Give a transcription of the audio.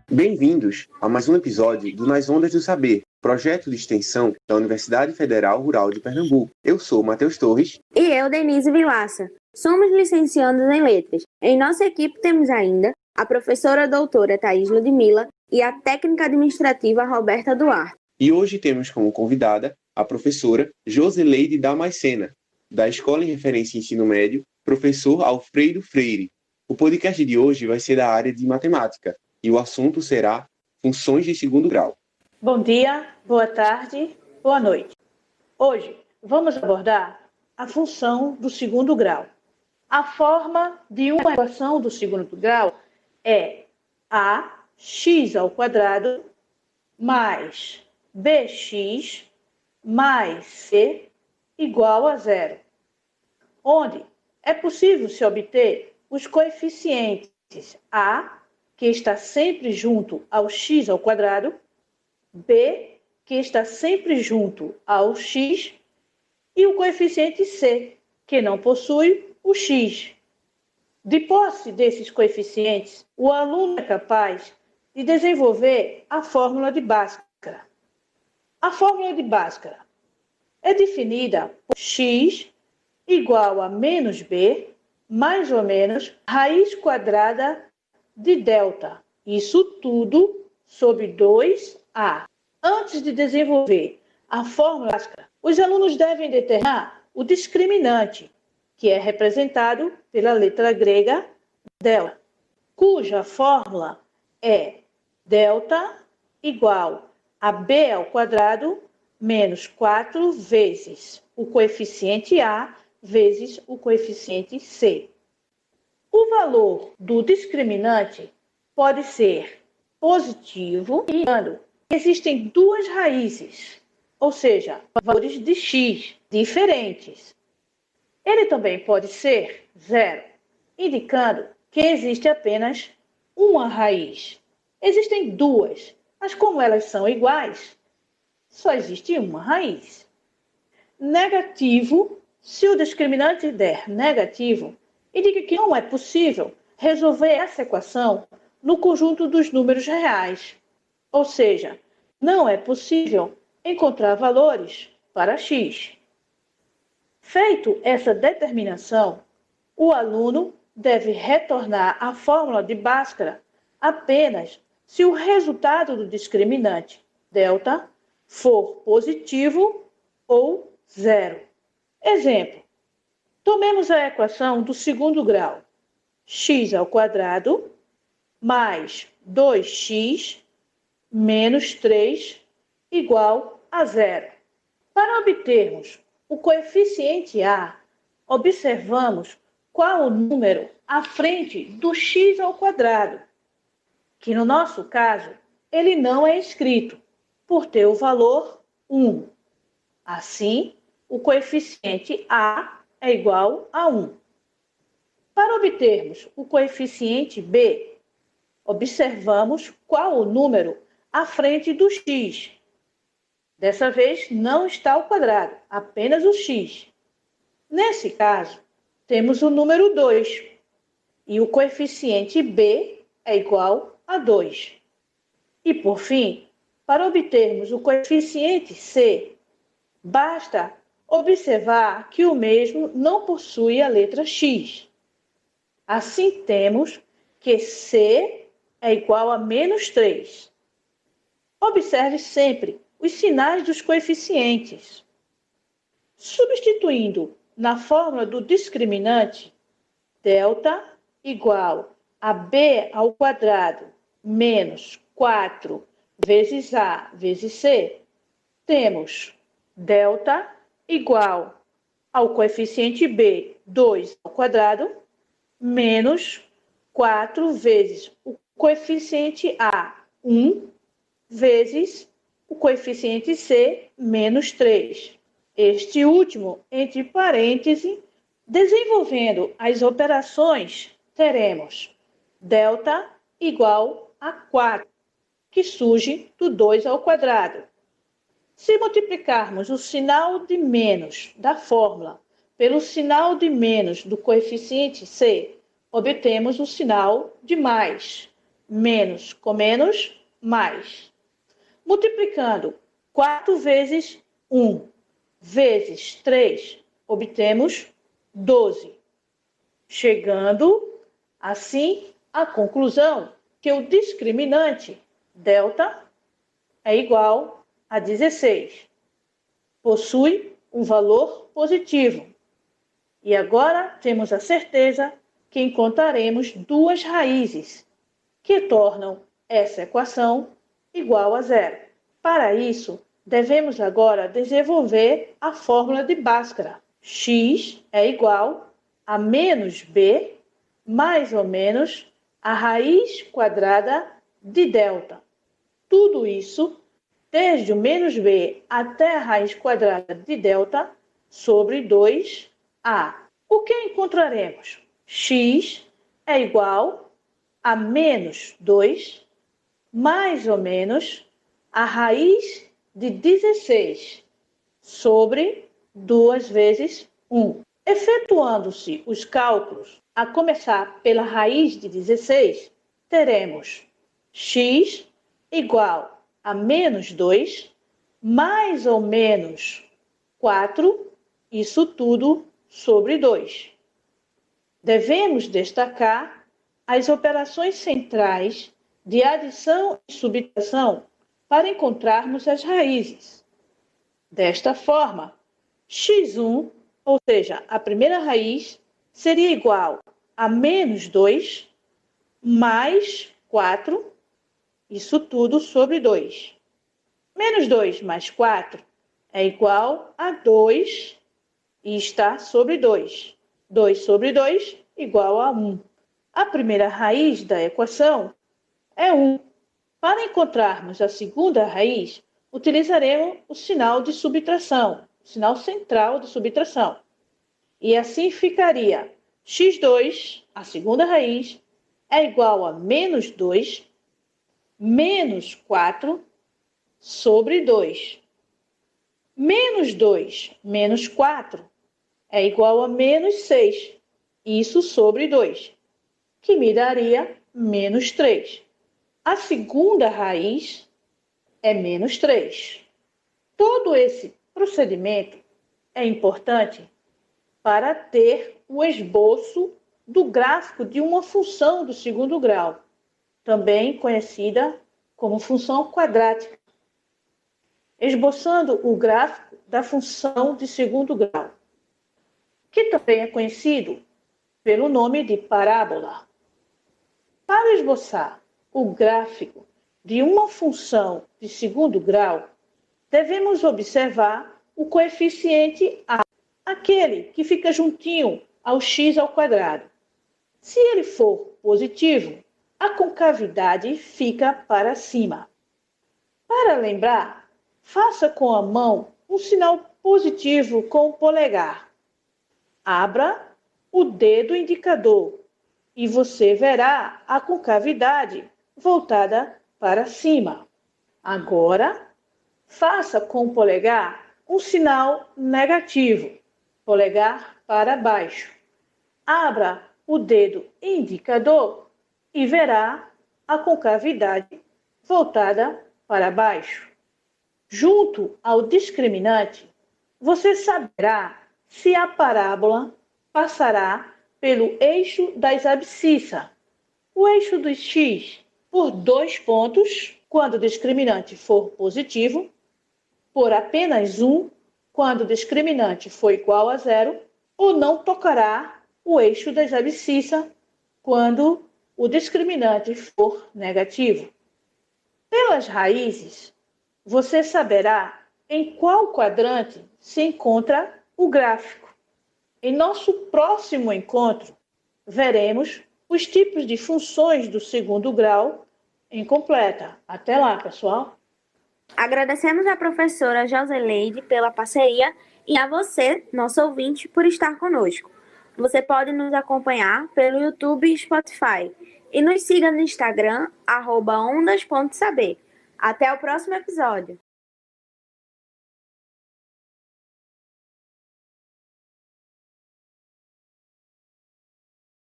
Bem-vindos a mais um episódio do Nas Ondas do Saber, projeto de extensão da Universidade Federal Rural de Pernambuco. Eu sou Matheus Torres. E eu, Denise Vilaça. Somos licenciandos em Letras. Em nossa equipe temos ainda a professora doutora Thaís Ludmila e a técnica administrativa Roberta Duarte. E hoje temos como convidada a professora Josileide Damascena, da Escola em Referência Ensino Médio, professor Alfredo Freire. O podcast de hoje vai ser da área de matemática e o assunto será funções de segundo grau. Bom dia, boa tarde, boa noite. Hoje vamos abordar a função do segundo grau. A forma de uma equação do segundo grau é ax ao quadrado mais bx mais c igual a zero, onde é possível se obter os coeficientes a, que está sempre junto ao x ao quadrado, b, que está sempre junto ao x, e o coeficiente c, que não possui o x. De posse desses coeficientes, o aluno é capaz de desenvolver a fórmula de Bhaskara. A fórmula de Bhaskara é definida por x igual a menos b, mais ou menos raiz quadrada de delta. Isso tudo sobre 2a. Antes de desenvolver a fórmula Bhaskara, os alunos devem determinar o discriminante, que é representado pela letra grega delta, cuja fórmula é delta igual a b ao quadrado menos 4 vezes o coeficiente a vezes o coeficiente c. O valor do discriminante pode ser positivo, indicando que existem duas raízes, ou seja, valores de x diferentes. Ele também pode ser zero, indicando que existe apenas uma raiz. Existem duas, mas como elas são iguais, só existe uma raiz. Negativo, se o discriminante der negativo, indica que não é possível resolver essa equação no conjunto dos números reais. Ou seja, não é possível encontrar valores para x. Feito essa determinação, o aluno deve retornar à fórmula de Bhaskara apenas se o resultado do discriminante delta for positivo ou zero. Exemplo, tomemos a equação do segundo grau. X ao quadrado mais 2x menos 3 igual a zero. Para obtermos o coeficiente a, observamos qual o número à frente do x ao quadrado, que no nosso caso ele não é escrito, por ter o valor 1. Assim, o coeficiente a é igual a 1. Para obtermos o coeficiente b, observamos qual o número à frente do x. Dessa vez, não está ao quadrado, apenas o x. Nesse caso, temos o número 2, e o coeficiente b é igual a 2. E, por fim, para obtermos o coeficiente c, basta observar que o mesmo não possui a letra x. Assim, temos que c é igual a menos 3. Observe sempre os sinais dos coeficientes. Substituindo na fórmula do discriminante, delta igual a b ao quadrado menos 4 vezes a vezes c, temos delta igual ao coeficiente b, 2 ao quadrado, menos 4 vezes o coeficiente a, 1, vezes o coeficiente c, menos 3. Este último, entre parênteses, desenvolvendo as operações, teremos delta igual a 4, que surge do 2 ao quadrado. Se multiplicarmos o sinal de menos da fórmula pelo sinal de menos do coeficiente c, obtemos o sinal de mais. menos com menos, mais. Multiplicando 4 vezes 1 vezes 3, obtemos 12. Chegando, assim, à conclusão que o discriminante delta é igual a 16. Possui um valor positivo. E agora temos a certeza que encontraremos duas raízes que tornam essa equação igual a zero. Para isso, devemos agora desenvolver a fórmula de Bhaskara. X é igual a menos b mais ou menos a raiz quadrada de delta. Tudo isso desde o menos b até a raiz quadrada de delta sobre 2a. O que encontraremos? X é igual a menos 2 mais ou menos a raiz de 16 sobre 2 vezes 1. Efetuando-se os cálculos, a começar pela raiz de 16, teremos x igual a menos 2 mais ou menos 4, isso tudo sobre 2. Devemos destacar as operações centrais de adição e subtração para encontrarmos as raízes. Desta forma, x1, ou seja, a primeira raiz, seria igual a menos 2 mais 4, isso tudo sobre 2. Menos 2 mais 4 é igual a 2 e está sobre 2. 2 sobre 2 igual a 1. A primeira raiz da equação é 1. Para encontrarmos a segunda raiz, utilizaremos o sinal de subtração, o sinal central de subtração. E assim ficaria x2, a segunda raiz, é igual a menos 2, menos 4, sobre 2. Menos 2 menos 4 é igual a menos 6, isso sobre 2, que me daria menos 3. A segunda raiz é menos 3. Todo esse procedimento é importante para ter o esboço do gráfico de uma função do segundo grau, também conhecida como função quadrática. Esboçando o gráfico da função de segundo grau, que também é conhecido pelo nome de parábola. Para esboçar o gráfico de uma função de segundo grau, devemos observar o coeficiente a, aquele que fica juntinho ao x ao quadrado. Se ele for positivo, a concavidade fica para cima. Para lembrar, faça com a mão um sinal positivo com o polegar. Abra o dedo indicador e você verá a concavidade voltada para cima. Agora, faça com o polegar um sinal negativo, polegar para baixo. Abra o dedo indicador e verá a concavidade voltada para baixo. Junto ao discriminante, você saberá se a parábola passará pelo eixo das abscissas, o eixo dos x, por 2 pontos, quando o discriminante for positivo, por apenas 1, quando o discriminante for igual a 0, ou não tocará o eixo das abscissas, quando o discriminante for negativo. Pelas raízes, você saberá em qual quadrante se encontra o gráfico. Em nosso próximo encontro, veremos os tipos de funções do segundo grau em completa. Até lá, pessoal! Agradecemos à professora Joseleide pela parceria e a você, nosso ouvinte, por estar conosco. Você pode nos acompanhar pelo YouTube e Spotify. E nos siga no Instagram, @ondas.saber. Até o próximo episódio!